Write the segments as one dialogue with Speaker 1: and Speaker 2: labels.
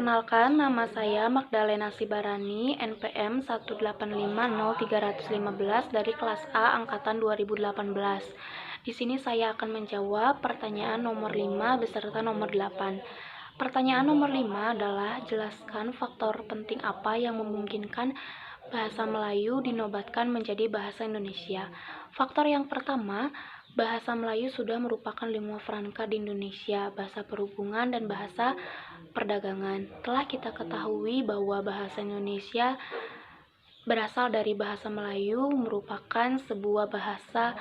Speaker 1: Perkenalkan, nama saya Magdalena Sibarani, NPM 1850315 dari kelas A angkatan 2018. Di sini saya akan menjawab pertanyaan nomor 5 beserta nomor 8. Pertanyaan nomor 5 adalah jelaskan faktor penting apa yang memungkinkan bahasa Melayu dinobatkan menjadi bahasa Indonesia. Faktor yang pertama, bahasa Melayu sudah merupakan lingua franca di Indonesia, bahasa perhubungan dan bahasa perdagangan. Telah kita ketahui bahwa bahasa Indonesia berasal dari bahasa Melayu, merupakan sebuah bahasa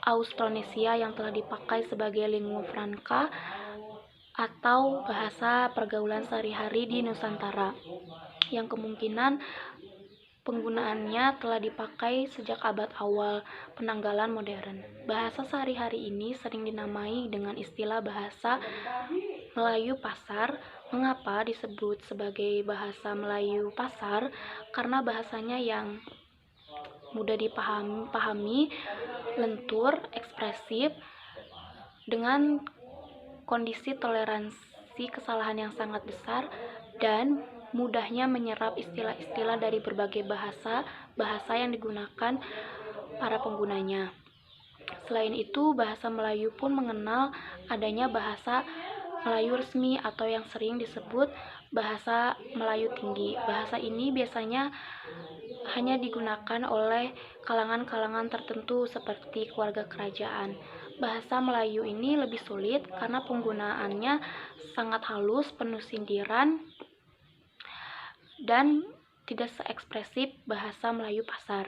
Speaker 1: Austronesia yang telah dipakai sebagai lingua franca atau bahasa pergaulan sehari-hari di Nusantara, yang kemungkinan penggunaannya telah dipakai sejak abad awal penanggalan modern. Bahasa sehari-hari ini sering dinamai dengan istilah bahasa Melayu pasar. Mengapa disebut sebagai bahasa Melayu pasar? Karena bahasanya yang mudah dipahami, lentur, ekspresif, dengan kondisi toleransi kesalahan yang sangat besar, dan mudahnya menyerap istilah-istilah dari berbagai bahasa yang digunakan para penggunanya. Selain itu, bahasa Melayu pun mengenal adanya bahasa Melayu resmi atau yang sering disebut bahasa Melayu tinggi. Bahasa ini biasanya hanya digunakan oleh kalangan-kalangan tertentu seperti keluarga kerajaan. Bahasa Melayu ini lebih sulit karena penggunaannya sangat halus, penuh sindiran, dan tidak seekspresif bahasa Melayu pasar.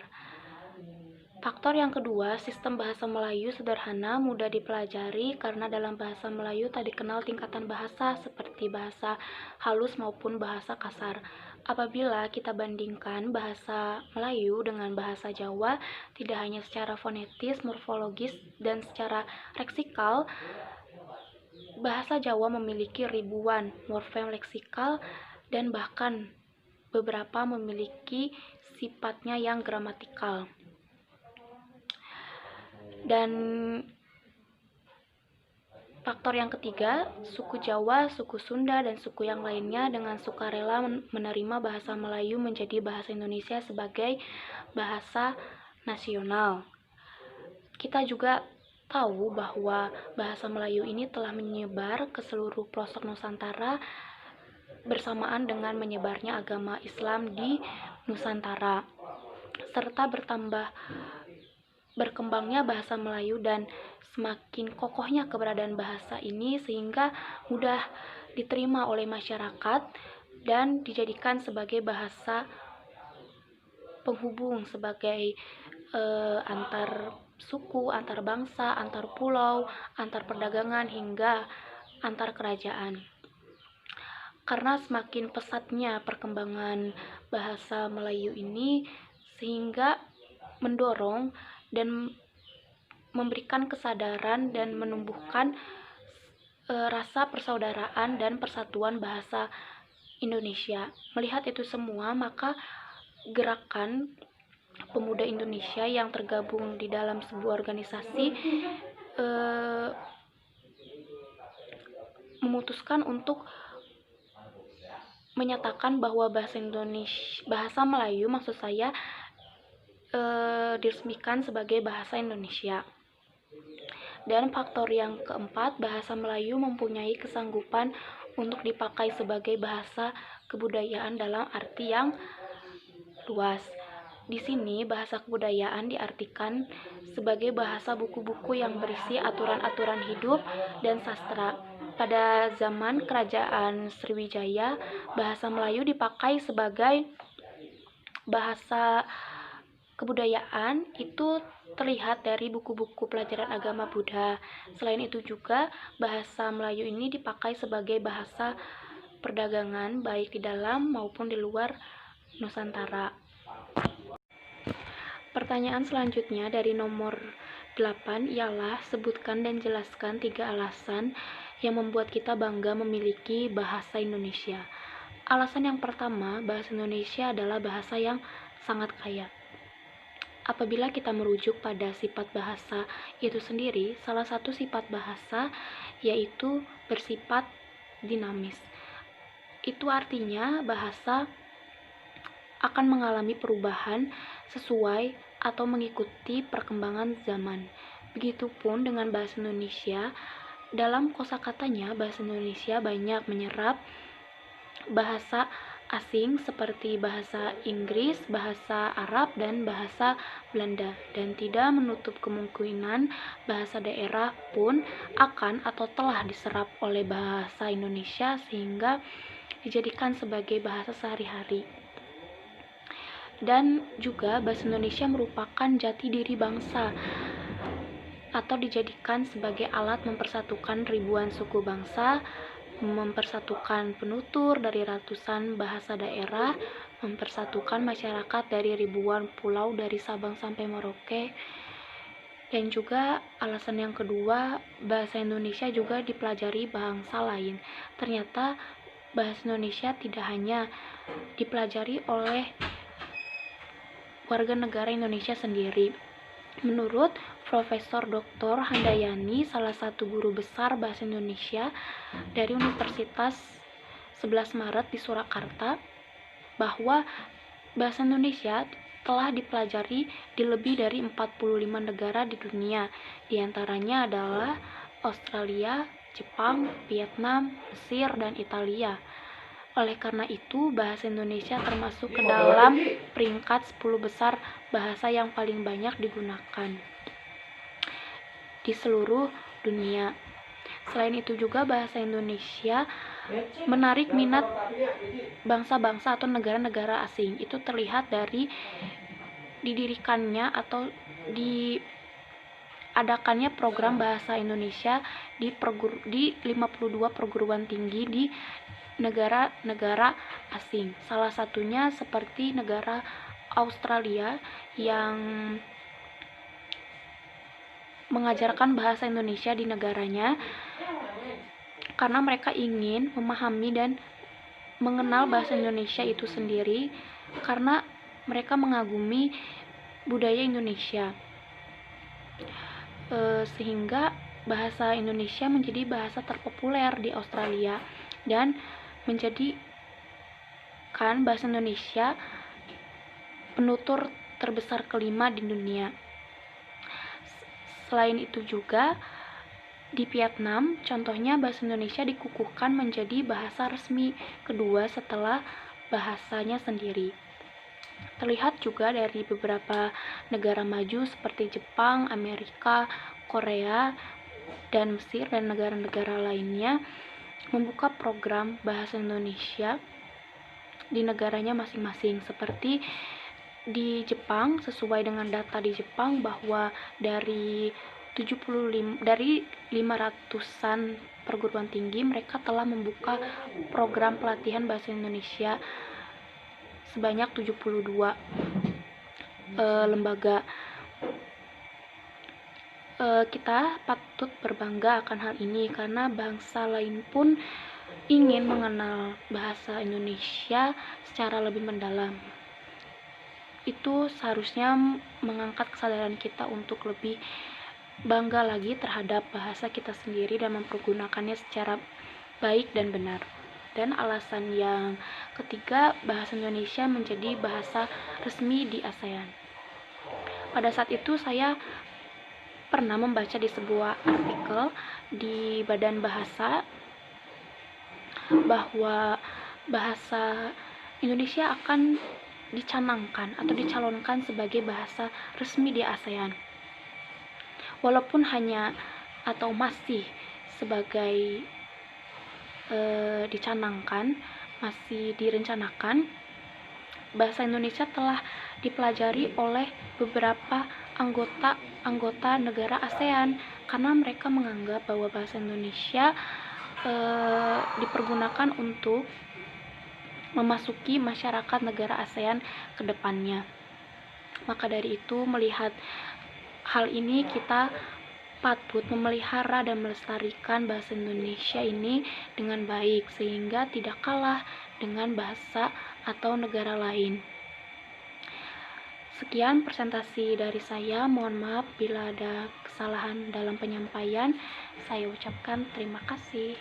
Speaker 1: Faktor yang kedua, sistem bahasa Melayu sederhana, mudah dipelajari karena dalam bahasa Melayu tak dikenal tingkatan bahasa seperti bahasa halus maupun bahasa kasar. Apabila kita bandingkan bahasa Melayu dengan bahasa Jawa, tidak hanya secara fonetis, morfologis, dan secara leksikal, bahasa Jawa memiliki ribuan morfem leksikal dan bahkan beberapa memiliki sifatnya yang gramatikal. Dan faktor yang ketiga, suku Jawa, suku Sunda, dan suku yang lainnya dengan sukarela menerima bahasa Melayu menjadi bahasa Indonesia sebagai bahasa nasional. Kita juga tahu bahwa bahasa Melayu ini telah menyebar ke seluruh pelosok Nusantara bersamaan dengan menyebarnya agama Islam di Nusantara, serta berkembangnya bahasa Melayu dan semakin kokohnya keberadaan bahasa ini sehingga mudah diterima oleh masyarakat dan dijadikan sebagai bahasa penghubung, sebagai antar suku, antar bangsa, antar pulau, antar perdagangan, hingga antar kerajaan. Karena semakin pesatnya perkembangan bahasa Melayu ini sehingga mendorong dan memberikan kesadaran dan menumbuhkan rasa persaudaraan dan persatuan bahasa Indonesia. Melihat itu semua, maka gerakan pemuda Indonesia yang tergabung di dalam sebuah organisasi memutuskan untuk menyatakan bahwa bahasa Melayu diresmikan sebagai bahasa Indonesia. Dan faktor yang keempat, bahasa Melayu mempunyai kesanggupan untuk dipakai sebagai bahasa kebudayaan dalam arti yang luas. Di sini bahasa kebudayaan diartikan sebagai bahasa buku-buku yang berisi aturan-aturan hidup dan sastra. Pada zaman Kerajaan Sriwijaya, bahasa Melayu dipakai sebagai bahasa kebudayaan. Itu terlihat dari buku-buku pelajaran agama Buddha. Selain itu juga bahasa Melayu ini dipakai sebagai bahasa perdagangan baik di dalam maupun di luar Nusantara. Pertanyaan selanjutnya dari nomor 8 ialah sebutkan dan jelaskan 3 alasan yang membuat kita bangga memiliki bahasa Indonesia. Alasan yang pertama, bahasa Indonesia adalah bahasa yang sangat kaya. Apabila kita merujuk pada sifat bahasa itu sendiri, salah satu sifat bahasa yaitu bersifat dinamis. Itu artinya bahasa akan mengalami perubahan sesuai atau mengikuti perkembangan zaman. Begitupun dengan bahasa Indonesia. Dalam kosakatanya, bahasa Indonesia banyak menyerap bahasa asing seperti bahasa Inggris, bahasa Arab, dan bahasa Belanda, dan tidak menutup kemungkinan bahasa daerah pun akan atau telah diserap oleh bahasa Indonesia sehingga dijadikan sebagai bahasa sehari-hari. Dan juga bahasa Indonesia merupakan jati diri bangsa atau dijadikan sebagai alat mempersatukan ribuan suku bangsa, mempersatukan penutur dari ratusan bahasa daerah, mempersatukan masyarakat dari ribuan pulau dari Sabang sampai Merauke. Dan juga alasan yang kedua, bahasa Indonesia juga dipelajari bangsa lain. Ternyata bahasa Indonesia tidak hanya dipelajari oleh warga negara Indonesia sendiri. Menurut Profesor Dr. Handayani, salah satu guru besar bahasa Indonesia dari Universitas 11 Maret di Surakarta, bahwa bahasa Indonesia telah dipelajari di lebih dari 45 negara di dunia. Di antaranya adalah Australia, Jepang, Vietnam, Mesir, dan Italia. Oleh karena itu, bahasa Indonesia termasuk ke dalam peringkat 10 besar bahasa yang paling banyak digunakan di seluruh dunia. Selain itu juga bahasa Indonesia menarik minat bangsa-bangsa atau negara-negara asing. Itu terlihat dari didirikannya atau diadakannya program bahasa Indonesia di 52 perguruan tinggi di negara-negara asing. Salah satunya seperti negara Australia yang mengajarkan bahasa Indonesia di negaranya karena mereka ingin memahami dan mengenal bahasa Indonesia itu sendiri karena mereka mengagumi budaya Indonesia. Sehingga bahasa Indonesia menjadi bahasa terpopuler di Australia dan menjadikan bahasa Indonesia penutur terbesar kelima di dunia. Selain itu juga di Vietnam, contohnya bahasa Indonesia dikukuhkan menjadi bahasa resmi kedua setelah bahasanya sendiri. Terlihat juga dari beberapa negara maju seperti Jepang, Amerika, Korea, dan Mesir, dan negara-negara lainnya membuka program bahasa Indonesia di negaranya masing-masing. Seperti di Jepang, sesuai dengan data di Jepang bahwa dari 500-an perguruan tinggi mereka telah membuka program pelatihan bahasa Indonesia sebanyak 72 lembaga. Kita patut berbangga akan hal ini karena bangsa lain pun ingin mengenal bahasa Indonesia secara lebih mendalam. Itu seharusnya mengangkat kesadaran kita untuk lebih bangga lagi terhadap bahasa kita sendiri dan mempergunakannya secara baik dan benar. Dan alasan yang ketiga, bahasa Indonesia menjadi bahasa resmi di ASEAN. Pada saat itu saya pernah membaca di sebuah artikel di Badan Bahasa bahwa bahasa Indonesia akan dicanangkan atau dicalonkan sebagai bahasa resmi di ASEAN. Walaupun hanya atau masih sebagai dicanangkan, masih direncanakan, bahasa Indonesia telah dipelajari oleh beberapa anggota negara ASEAN karena mereka menganggap bahwa bahasa Indonesia dipergunakan untuk memasuki masyarakat negara ASEAN ke depannya. Maka dari itu, melihat hal ini, kita patut memelihara dan melestarikan bahasa Indonesia ini dengan baik sehingga tidak kalah dengan bahasa atau negara lain. Sekian presentasi dari saya. Mohon maaf bila ada kesalahan dalam penyampaian. Saya ucapkan terima kasih.